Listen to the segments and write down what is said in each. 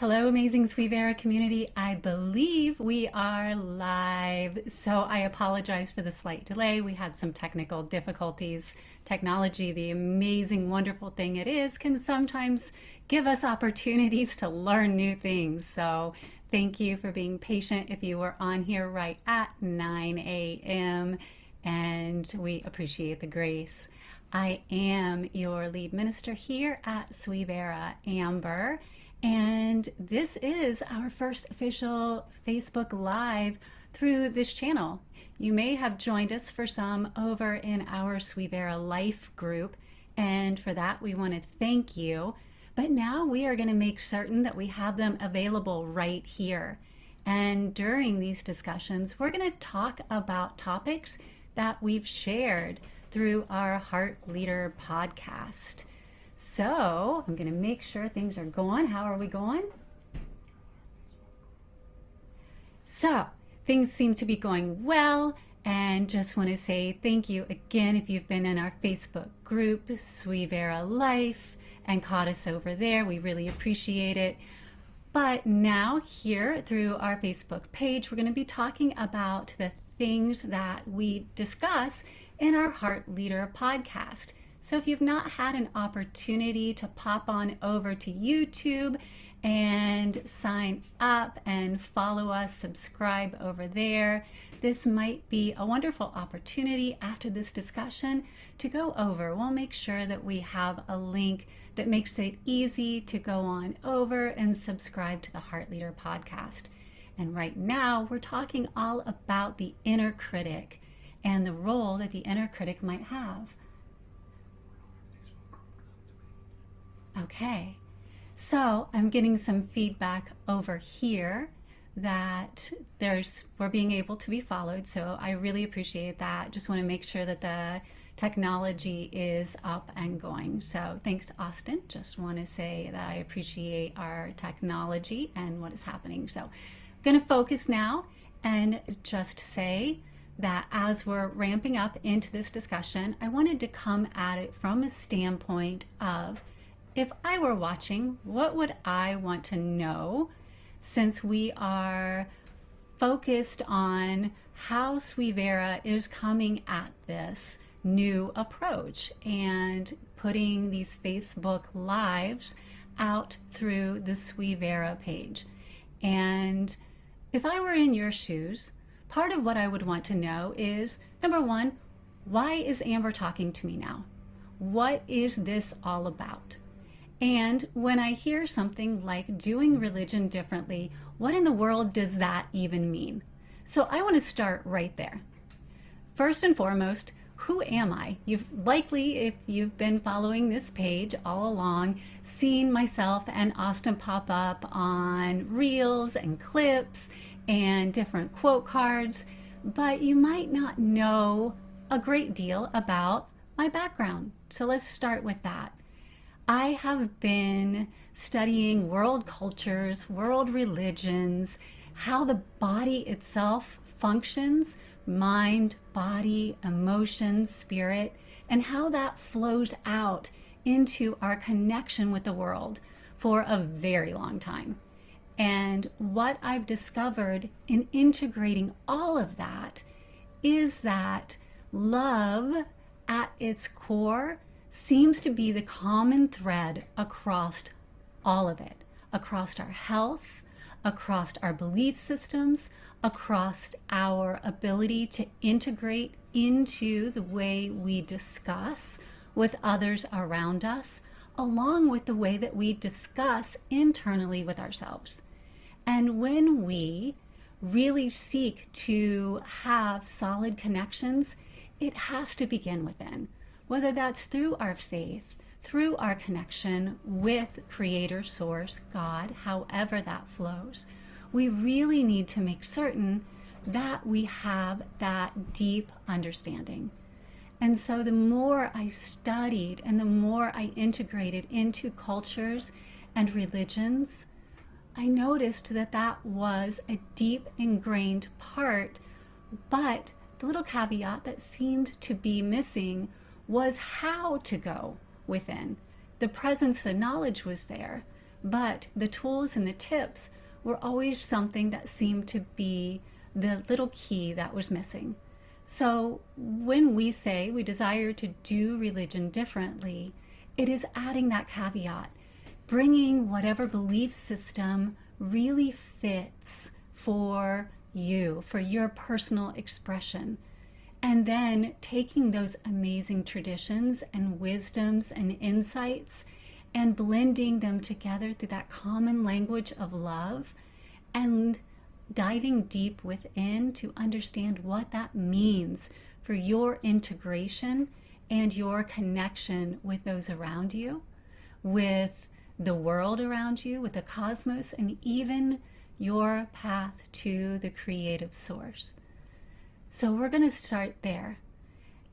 Hello, amazing Suivera community. I believe we are live, so I apologize for the slight delay. We had some technical difficulties. Technology, the amazing, wonderful thing it is, can sometimes give us opportunities to learn new things. So thank you for being patient if you were on here right at 9 a.m., and we appreciate the grace. I am your lead minister here at Suivera, Amber. And this is our first official Facebook Live through this channel. You may have joined us for some over in our Suivera Life group, and for that we want to thank you. But now we are going to make certain that we have them available right here. And during these discussions, we're going to talk about topics that we've shared through our Heart Leader podcast. So I'm going to make sure things are going. How are we going? So things seem to be going well, and just want to say thank you again if you've been in our Facebook group, Suivera Life, and caught us over there. We really appreciate it. But now here through our Facebook page, we're going to be talking about the things that we discuss in our Heart Leader podcast. So if you've not had an opportunity to pop on over to YouTube and sign up and follow us, subscribe over there, this might be a wonderful opportunity after this discussion to go over. We'll make sure that we have a link that makes it easy to go on over and subscribe to the Heart Leader podcast. And right now we're talking all about the inner critic and the role that the inner critic might have. Okay, so I'm getting some feedback over here that we're being able to be followed, so I really appreciate that. Just want to make sure that the technology is up and going. So thanks, Austin. Just want to say that I appreciate our technology and what is happening. So I'm going to focus now and just say that as we're ramping up into this discussion, I wanted to come at it from a standpoint of, if I were watching, what would I want to know, since we are focused on how Suivera is coming at this new approach and putting these Facebook Lives out through the Suivera page. And if I were in your shoes, part of what I would want to know is, number one, why is Amber talking to me now? What is this all about? And when I hear something like doing religion differently, what in the world does that even mean? So I want to start right there. First and foremost, who am I? You've likely, if you've been following this page all along, seen myself and Austin pop up on reels and clips and different quote cards, but you might not know a great deal about my background. So let's start with that. I have been studying world cultures, world religions, how the body itself functions, mind, body, emotion, spirit, and how that flows out into our connection with the world for a very long time. And what I've discovered in integrating all of that is that love at its core seems to be the common thread across all of it, across our health, across our belief systems, across our ability to integrate into the way we discuss with others around us, along with the way that we discuss internally with ourselves. And when we really seek to have solid connections, it has to begin within. Whether that's through our faith, through our connection with Creator, Source, God, however that flows, we really need to make certain that we have that deep understanding. And so the more I studied and the more I integrated into cultures and religions, I noticed that that was a deep ingrained part, but the little caveat that seemed to be missing was how to go within. The presence, the knowledge was there, But the tools and the tips were always something that seemed to be the little key that was missing. So when we say we desire to do religion differently, it is adding that caveat, bringing whatever belief system really fits for you, for your personal expression. And then taking those amazing traditions and wisdoms and insights and blending them together through that common language of love and diving deep within to understand what that means for your integration and your connection with those around you, with the world around you, with the cosmos, and even your path to the creative source. So we're going to start there.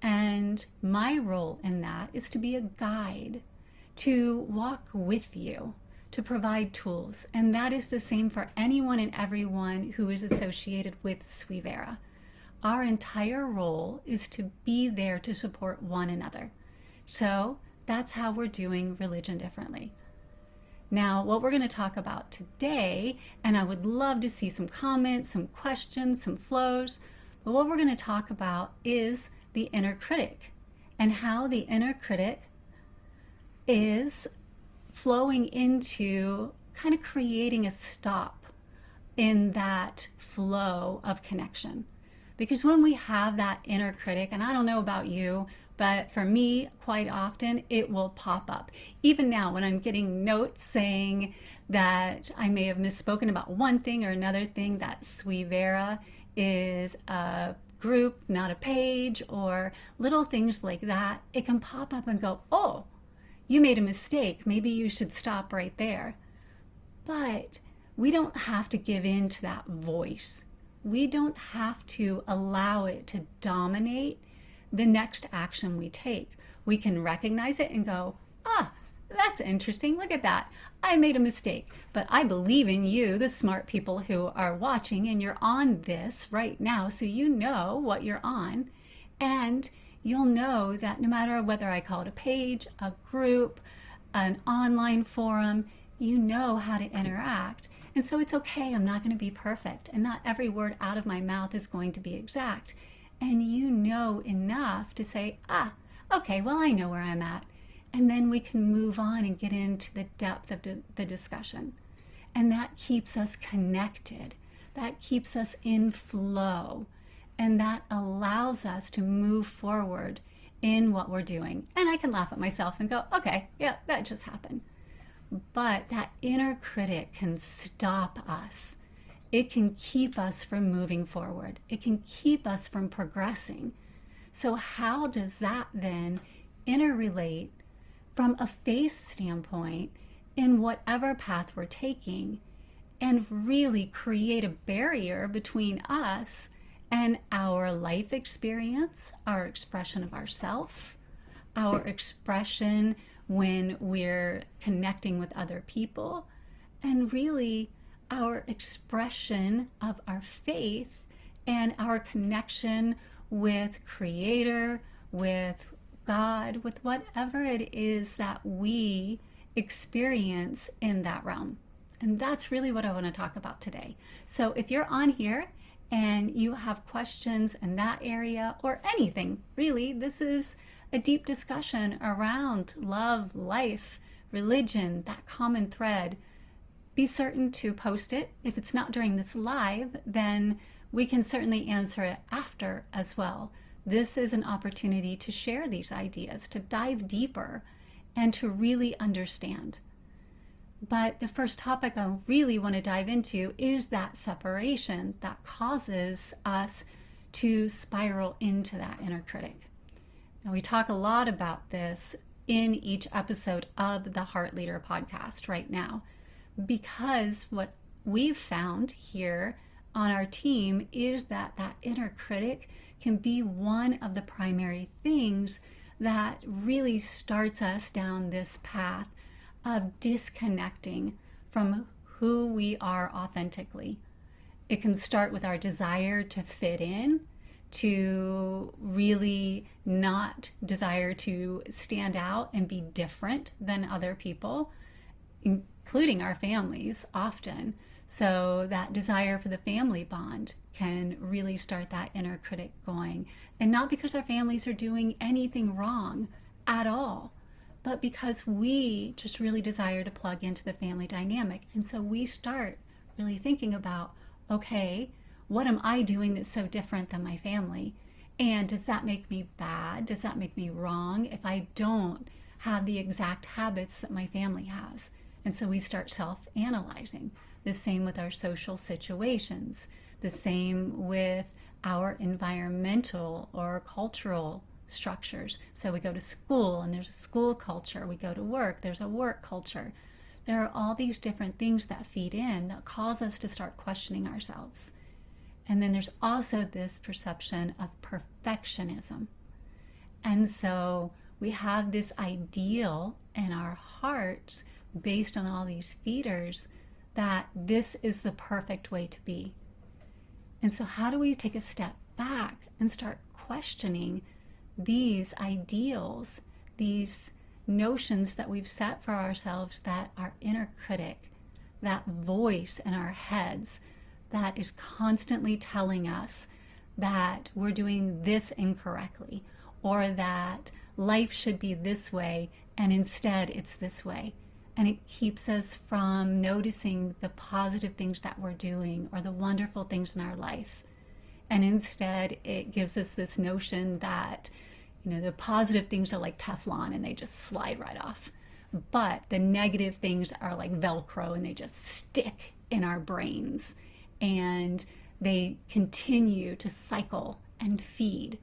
And my role in that is to be a guide, to walk with you, to provide tools. And that is the same for anyone and everyone who is associated with Suivera. Our entire role is to be there to support one another. So that's how we're doing religion differently. Now, what we're going to talk about today, and I would love to see some comments, some questions, some flows, but what we're going to talk about is the inner critic and how the inner critic is flowing into kind of creating a stop in that flow of connection. Because when we have that inner critic, and I don't know about you, but for me, quite often it will pop up. Even now, when I'm getting notes saying that I may have misspoken about one thing or another thing, that Suivera is a group, not a page, or little things like that, it can pop up and go, oh, you made a mistake. Maybe you should stop right there. But we don't have to give in to that voice. We don't have to allow it to dominate the next action we take. We can recognize it and go, that's interesting. Look at that. I made a mistake, but I believe in you, the smart people who are watching, and you're on this right now, so you know what you're on. And you'll know that no matter whether I call it a page, a group, an online forum, you know how to interact. And so it's okay, I'm not going to be perfect, and not every word out of my mouth is going to be exact. And you know enough to say, okay, well, I know where I'm at. And then we can move on and get into the depth of the discussion. And that keeps us connected. That keeps us in flow. And that allows us to move forward in what we're doing. And I can laugh at myself and go, okay, yeah, that just happened. But that inner critic can stop us. It can keep us from moving forward. It can keep us from progressing. So how does that then interrelate from a faith standpoint in whatever path we're taking and really create a barrier between us and our life experience, our expression of ourself, our expression when we're connecting with other people, and really our expression of our faith and our connection with Creator, with God, with whatever it is that we experience in that realm. And that's really what I want to talk about today. So if you're on here and you have questions in that area or anything, really, this is a deep discussion around love, life, religion, that common thread. Be certain to post it. If it's not during this live, then we can certainly answer it after as well. This is an opportunity to share these ideas, to dive deeper, and to really understand. But the first topic I really want to dive into is that separation that causes us to spiral into that inner critic. And we talk a lot about this in each episode of the Heart Leader podcast right now, because what we've found here on our team is that that inner critic can be one of the primary things that really starts us down this path of disconnecting from who we are authentically. It can start with our desire to fit in, to really not desire to stand out and be different than other people. including our families often. So that desire for the family bond can really start that inner critic going. And not because our families are doing anything wrong at all, but because we just really desire to plug into the family dynamic. And so we start really thinking about, okay, what am I doing that's so different than my family? And does that make me bad? Does that make me wrong if I don't have the exact habits that my family has? And so we start self-analyzing. The same with our social situations. The same with our environmental or cultural structures. So we go to school and there's a school culture. We go to work, there's a work culture. There are all these different things that feed in that cause us to start questioning ourselves. And then there's also this perception of perfectionism. And so we have this ideal in our hearts based on all these feeders that this is the perfect way to be. And so how do we take a step back and start questioning these ideals, these notions that we've set for ourselves, that our inner critic, that voice in our heads that is constantly telling us that we're doing this incorrectly, or that life should be this way and instead it's this way. And it keeps us from noticing the positive things that we're doing or the wonderful things in our life. And instead it gives us this notion that, the positive things are like Teflon and they just slide right off. But the negative things are like Velcro and they just stick in our brains. And they continue to cycle and feed.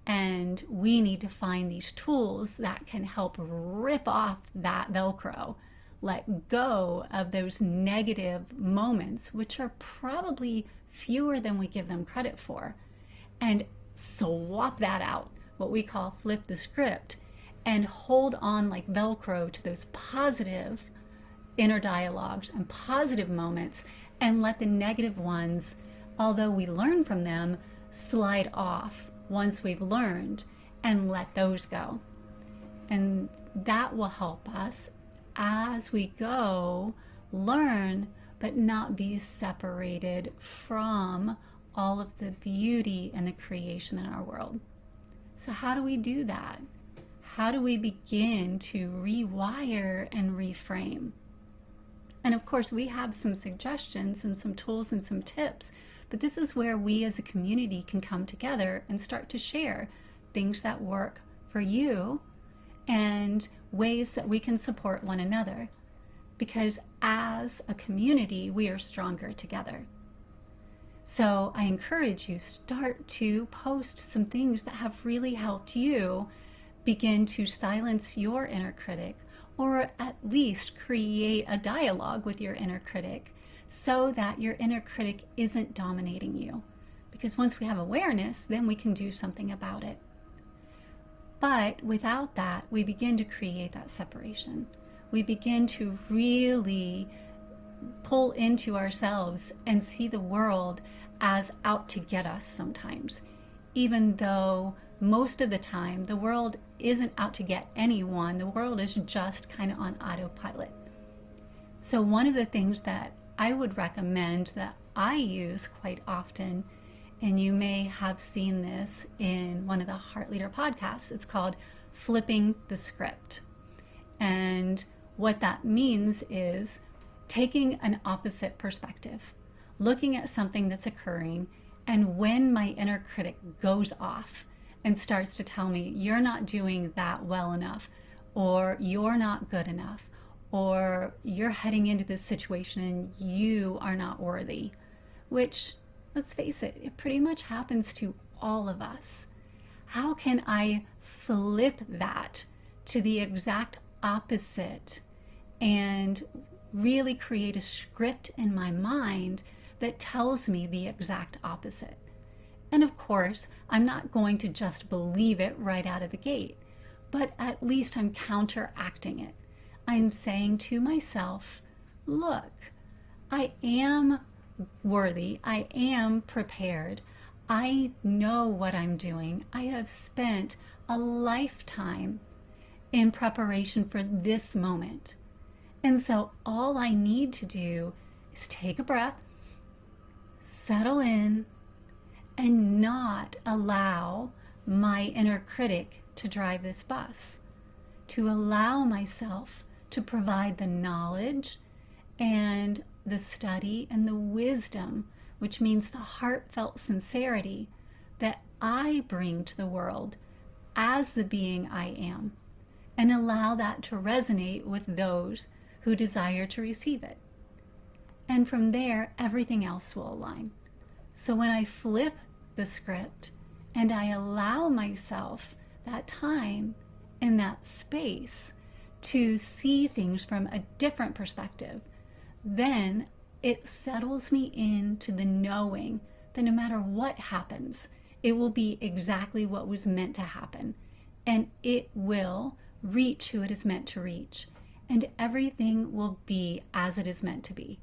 And we need to find these tools that can help rip off that Velcro, let go of those negative moments, which are probably fewer than we give them credit for, and swap that out, what we call flip the script, and hold on like Velcro to those positive inner dialogues and positive moments, and let the negative ones, although we learn from them, slide off once we've learned, and let those go. And that will help us as we go learn, but not be separated from all of the beauty and the creation in our world. So how do we do that? How do we begin to rewire and reframe? And of course, we have some suggestions and some tools and some tips, but this is where we as a community can come together and start to share things that work for you and ways that we can support one another. Because as a community, we are stronger together. So I encourage you, start to post some things that have really helped you begin to silence your inner critic, or at least create a dialogue with your inner critic so that your inner critic isn't dominating you. Because once we have awareness, then we can do something about it. But without that, we begin to create that separation. We begin to really pull into ourselves and see the world as out to get us sometimes, even though most of the time the world isn't out to get anyone. The world is just kind of on autopilot. So one of the things that I would recommend that I use quite often, and you may have seen this in one of the Heart Leader podcasts, it's called flipping the script. And what that means is taking an opposite perspective, looking at something that's occurring, and when my inner critic goes off and starts to tell me, you're not doing that well enough, or you're not good enough, or you're heading into this situation and you are not worthy, which, let's face it, it pretty much happens to all of us. How can I flip that to the exact opposite and really create a script in my mind that tells me the exact opposite? And of course, I'm not going to just believe it right out of the gate, but at least I'm counteracting it. I'm saying to myself, look, I am worthy, I am prepared, I know what I'm doing. I have spent a lifetime in preparation for this moment. And so all I need to do is take a breath, settle in, and not allow my inner critic to drive this bus, to allow myself to provide the knowledge and the study and the wisdom, which means the heartfelt sincerity that I bring to the world as the being I am, and allow that to resonate with those who desire to receive it. And from there, everything else will align. So when I flip the script and I allow myself that time in that space to see things from a different perspective, then it settles me into the knowing that no matter what happens, it will be exactly what was meant to happen. And it will reach who it is meant to reach. And everything will be as it is meant to be.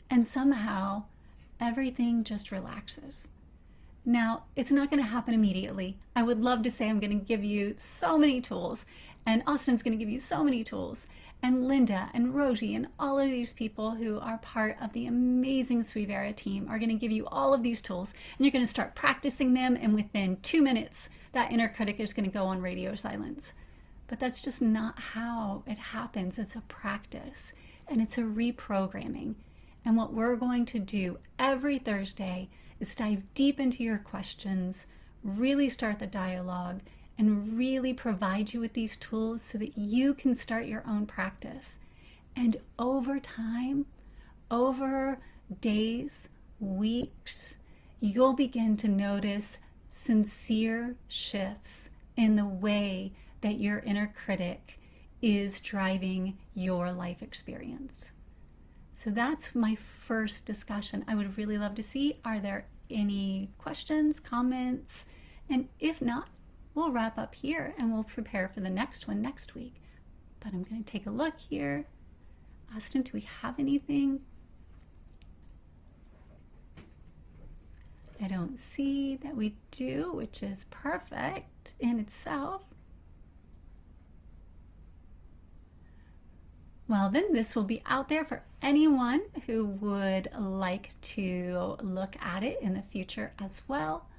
And somehow, everything just relaxes. Now, it's not going to happen immediately. I would love to say I'm going to give you so many tools, and Austin's going to give you so many tools, and Linda and Rosie and all of these people who are part of the amazing Suivera team are going to give you all of these tools, and you're going to start practicing them, and within 2 minutes, that inner critic is going to go on radio silence. But that's just not how it happens. It's a practice, and it's a reprogramming. And what we're going to do every Thursday is dive deep into your questions, really start the dialogue, and really provide you with these tools so that you can start your own practice. And over time, over days, weeks, you'll begin to notice sincere shifts in the way that your inner critic is driving your life experience. So that's my first discussion. I would really love to see, are there any questions, comments? And if not, we'll wrap up here and we'll prepare for the next one next week. But I'm going to take a look here. Austin, do we have anything? I don't see that we do, which is perfect in itself. Well, then this will be out there for anyone who would like to look at it in the future as well.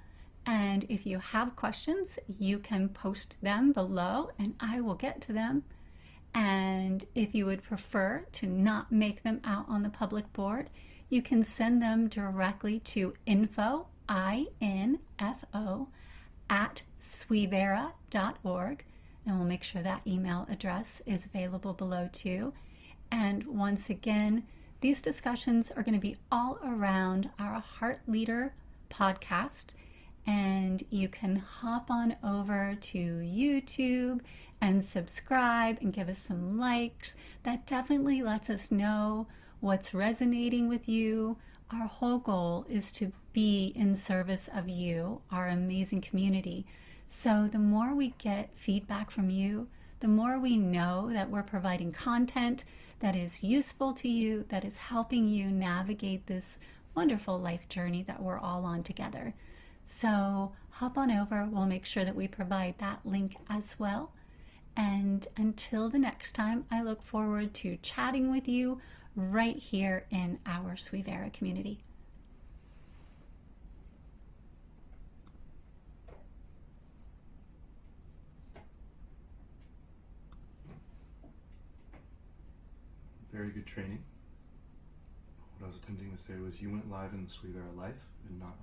And if you have questions, you can post them below and I will get to them. And if you would prefer to not make them out on the public board, you can send them directly to info, I-N-F-O, at suivera.org. And we'll make sure that email address is available below too. And once again, these discussions are going to be all around our Heart Leader podcast. And you can hop on over to YouTube and subscribe and give us some likes. That definitely lets us know what's resonating with you. Our whole goal is to be in service of you, our amazing community. So the more we get feedback from you, the more we know that we're providing content that is useful to you, that is helping you navigate this wonderful life journey that we're all on together. So hop on over. We'll make sure that we provide that link as well. And until the next time, I look forward to chatting with you right here in our Suivera community. Very good training. What I was attempting to say was you went live in the Suivera life and not